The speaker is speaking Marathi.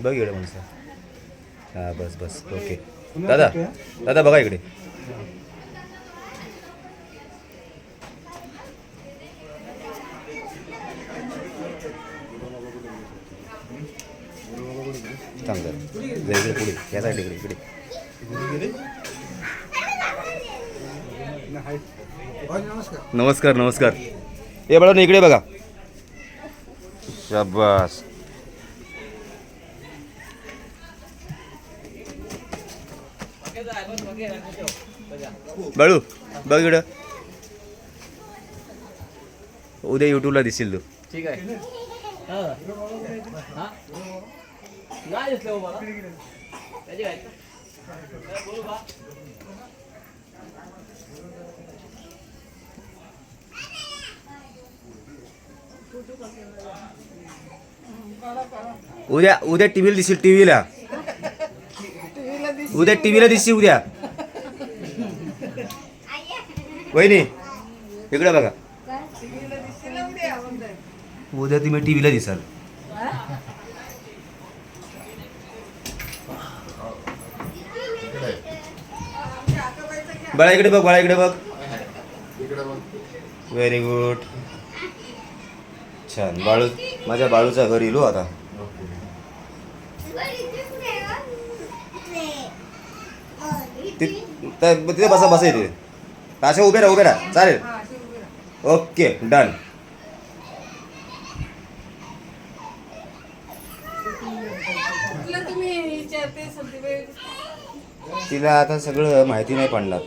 बघ इकडे माणसं. हां बस बस ओके. दादा दादा बघा इकडे. थांब जरा. इकडे पुढे या साईड इकडे इकडे. नमस्कार नमस्कार. हे बघा इकडे बघा. शाबास. बाळू बघ इकडं. उद्या यूट्यूबला दिसेल तू. ठीक आहे. उद्या उद्या टीव्हीला दिसेल. टीव्हीला उद्या टीव्हीला दिसशील उद्या. वहिनी इकडे बघा. उद्या तुम्ही टीव्हीला दिसाल. बाळा इकडे बघ. बाळा इकडे बघ. Very good. छान. बाळू माझ्या बाळूचा घर येलो आता. तिथे बसा बसा इथे. अशा उभे राहा उभे राहा. चालेल. Okay done. तिला आता सगळं माहिती नाही पडणार.